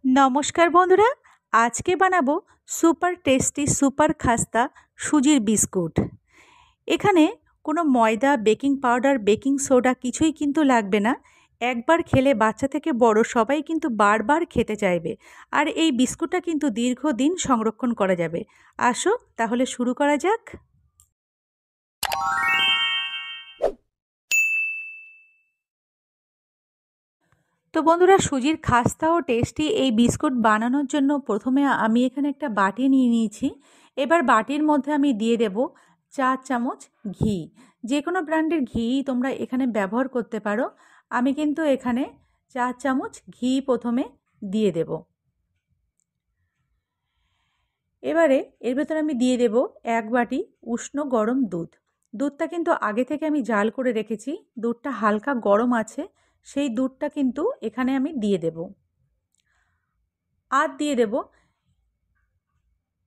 নমস্কার বন্ধুরা, আজকে বানাবো সুপার টেস্টি সুপার খাস্তা সুজির বিস্কুট। এখানে কোনো ময়দা, বেকিং পাউডার, বেকিং সোডা কিছুই কিন্তু লাগবে না। একবার খেলে বাচ্চা থেকে বড় সবাই কিন্তু বারবার খেতে চাইবে। আর এই বিস্কুটটা কিন্তু দীর্ঘদিন সংরক্ষণ করা যাবে। আসো তাহলে শুরু করা যাক। তো বন্ধুরা, সুজির খাস্তা ও টেস্টি এই বিস্কুট বানানোর জন্য প্রথমে আমি এখানে একটা বাটি নিয়ে নিয়েছি। এবার বাটির মধ্যে আমি দিয়ে দেব 4 চামচ ঘি। যে কোনো ব্র্যান্ডের ঘি তোমরা এখানে ব্যবহার করতে পারো। আমি কিন্তু এখানে 4 চামচ ঘি প্রথমে দিয়ে দেব। এবারে এর ভেতরে আমি দিয়ে দেব 1 বাটি উষ্ণ গরম দুধ। দুধটা কিন্তু আগে থেকে আমি জাল করে রেখেছি। দুধটা হালকা গরম আছে, সেই দুধটা কিন্তু এখানে আমি দিয়ে দেব। আর দিয়ে দেব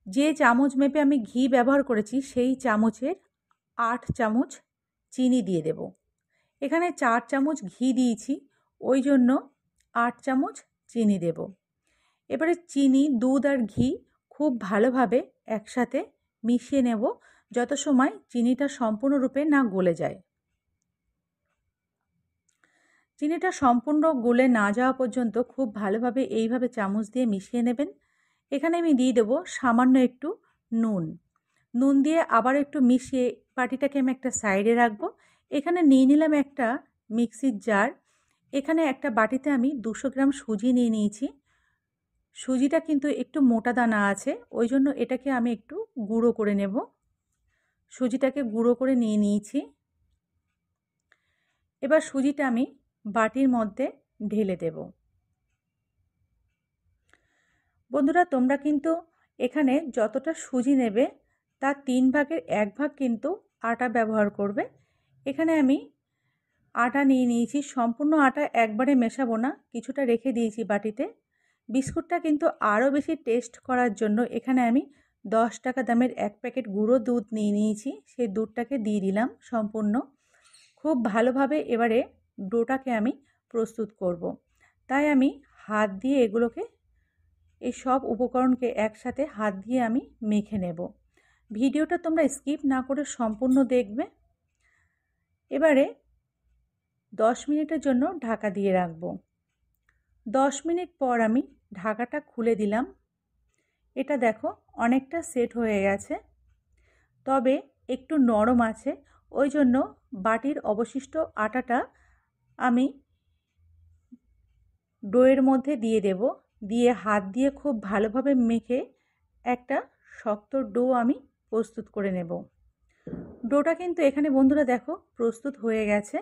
যে চামচ মেপে আমি ঘি ব্যবহার করেছি সেই চামচের 8 চামচ চিনি দিয়ে দেব। এখানে 4 চামচ ঘি দিয়েছি, ওই জন্য 8 চামচ চিনি দেব। এবারে চিনি, দুধ আর ঘি খুব ভালোভাবে একসাথে মিশিয়ে নেব যত সময় চিনিটা সম্পূর্ণরূপে না গলে যায়। চিনিটা সম্পূর্ণ গলে না যাওয়া পর্যন্ত খুব ভালোভাবে এইভাবে চামচ দিয়ে মিশিয়ে নেবেন। এখানে আমি দিয়ে দেবো সামান্য একটু নুন। নুন দিয়ে আবার একটু মিশিয়ে বাটিটাকে আমি একটা সাইডে রাখবো। এখানে নিয়ে নিলাম একটা মিক্সির জার। এখানে একটা বাটিতে আমি 200 গ্রাম সুজি নিয়ে নিয়েছি। সুজিটা কিন্তু একটু মোটা দানা আছে, ওই জন্য এটাকে আমি একটু গুঁড়ো করে নেব। সুজিটাকে গুঁড়ো করে নিয়ে নিয়েছি। এবার সুজিটা আমি বাটির মধ্যে ঢেলে দেব। বন্ধুরা, তোমরা কিন্তু এখানে যতটা সুজি নেবে তার 3 ভাগের 1 ভাগ কিন্তু আটা ব্যবহার করবে। এখানে আমি আটা নিয়ে নিয়েছি। সম্পূর্ণ আটা একবারে মেশাবো না, কিছুটা রেখে দিয়েছি বাটিতে। বিস্কুটটা কিন্তু আরও বেশি টেস্ট করার জন্য এখানে আমি 10 টাকা দামের 1 প্যাকেট গুঁড়ো দুধ নিয়ে নিয়েছি। সেই দুধটাকে দিয়ে দিলাম সম্পূর্ণ। খুব ভালোভাবে এবারে ডোটাকে আমি প্রস্তুত করব। তাই আমি হাত দিয়ে এগুলোকে, এই সব উপকরণকে একসাথে হাত দিয়ে আমি মেখে নেব। ভিডিওটা তোমরা স্কিপ না করে সম্পূর্ণ দেখবে। এবারে 10 মিনিটের জন্য ঢাকা দিয়ে রাখব। 10 মিনিট পর আমি ঢাকাটা খুলে দিলাম। এটা দেখো অনেকটা সেট হয়ে গেছে, তবে একটু নরম আছে। ওই জন্য বাটির অবশিষ্ট আটাটা আমি ডোয়ের মধ্যে দিয়ে দেব। দিয়ে হাত দিয়ে খুব ভালোভাবে মেখে একটা শক্ত ডো আমি প্রস্তুত করে নেব। ডোটা কিন্তু এখানে বন্ধুরা দেখো প্রস্তুত হয়ে গেছে।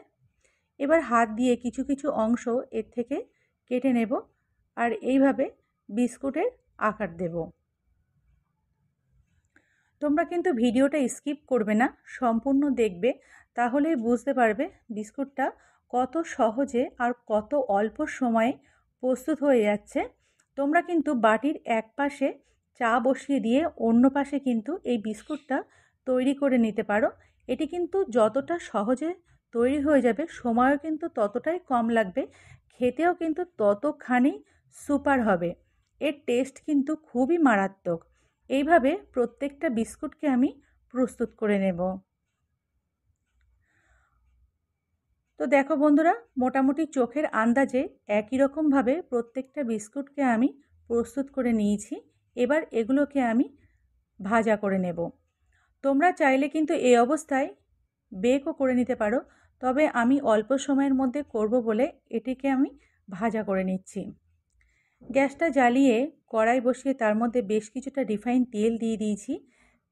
এবার হাত দিয়ে কিছু কিছু অংশ এর থেকে কেটে নেব আর এইভাবে বিস্কুটের আকার দেব। তোমরা কিন্তু ভিডিওটা স্কিপ করবে না, সম্পূর্ণ দেখবে, তাহলেই বুঝতে পারবে বিস্কুটটা কত সহজে আর কত অল্প সময়ে প্রস্তুত হয়ে যাচ্ছে। তোমরা কিন্তু বাটির এক পাশে চা বসিয়ে দিয়ে অন্য পাশে কিন্তু এই বিস্কুটটা তৈরি করে নিতে পারো। এটি কিন্তু যতটা সহজে তৈরি হয়ে যাবে, সময়ও কিন্তু ততটাই কম লাগবে, খেতেও কিন্তু ততখানি সুপার হবে। এর টেস্ট কিন্তু খুবই মারাত্মক। এইভাবে প্রত্যেকটা বিস্কুটকে আমি প্রস্তুত করে নেব। তো দেখো বন্ধুরা, মোটামুটি চোখের আন্দাজে একই রকমভাবে প্রত্যেকটা বিস্কুটকে আমি প্রস্তুত করে নিয়েছি। এবার এগুলোকে আমি ভাজা করে নেব। তোমরা চাইলে কিন্তু এই অবস্থায় বেকও করে নিতে পারো, তবে আমি অল্প সময়ের মধ্যে করব বলে এটিকে আমি ভাজা করে নিচ্ছি। গ্যাসটা জ্বালিয়ে কড়াই বসিয়ে তার মধ্যে বেশ কিছুটা রিফাইন তেল দিয়ে দিয়েছি।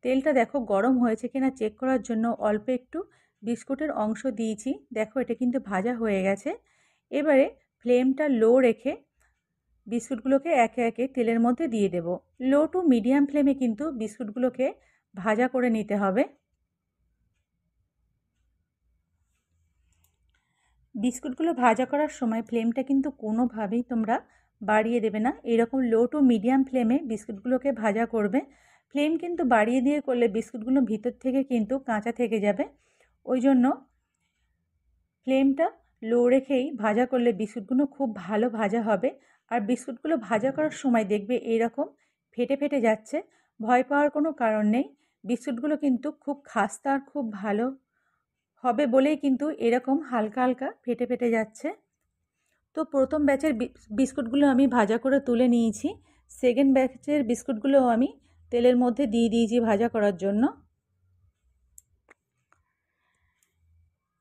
তেলটা দেখো গরম হয়েছে কিনা চেক করার জন্য অল্প একটু বিস্কুটের অংশ দিয়েছি। দেখো এটা কিন্তু ভাজা হয়ে গেছে। এবারে ফ্লেমটা লো রেখে বিস্কুটগুলোকে একে একে তেলের মধ্যে দিয়ে দেব। লো টু মিডিয়াম ফ্লেমে কিন্তু বিস্কুটগুলোকে ভাজা করে নিতে হবে। বিস্কুটগুলো ভাজা করার সময় ফ্লেমটা কিন্তু কোনোভাবেই তোমরা বাড়িয়ে দেবে না। এরকম লো টু মিডিয়াম ফ্লেমে বিস্কুটগুলোকে ভাজা করবে। ফ্লেম কিন্তু বাড়িয়ে দিয়ে করলে বিস্কুটগুলো ভিতর থেকে কিন্তু কাঁচা থেকে যাবে। ওই জন্য ফ্লেমটা লো রেখেই ভাজা করলে বিস্কুটগুলো খুব ভালো ভাজা হবে আর বিস্কুটগুলো ভাজা করার সময় দেখবে এইরকম ফেটে ফেটে যাচ্ছে। ভয় পাওয়ার কোনো কারণ নেই। বিস্কুটগুলো কিন্তু খুব খাস্তা আর খুব ভালো হবে বলেই কিন্তু এরকম হালকা হালকা ফেটে ফেটে যাচ্ছে। তো প্রথম ব্যাচের বিস্কুটগুলো আমি ভাজা করে তুলে নিয়েছি। সেকেন্ড ব্যাচের বিস্কুটগুলোও আমি তেলের মধ্যে দিয়ে দিয়েছি ভাজা করার জন্য।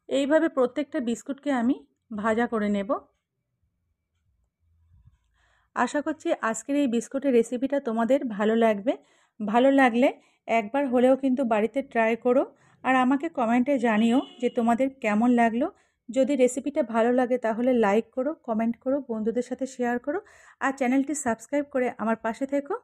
এইভাবে প্রত্যেকটা বিস্কুটকে আমি ভাজা করে নেব। আশা করছি আজকের এই বিস্কুটের রেসিপিটা তোমাদের ভালো লাগবে। ভালো লাগলে একবার হলেও কিন্তু বাড়িতে ট্রাই করো আর আমাকে কমেন্টে জানিও যে তোমাদের কেমন লাগলো। যদি রেসিপিটা ভালো লাগে তাহলে লাইক করো, কমেন্ট করো, বন্ধুদের সাথে শেয়ার করো আর চ্যানেলটি সাবস্ক্রাইব করে আমার পাশে থেকো।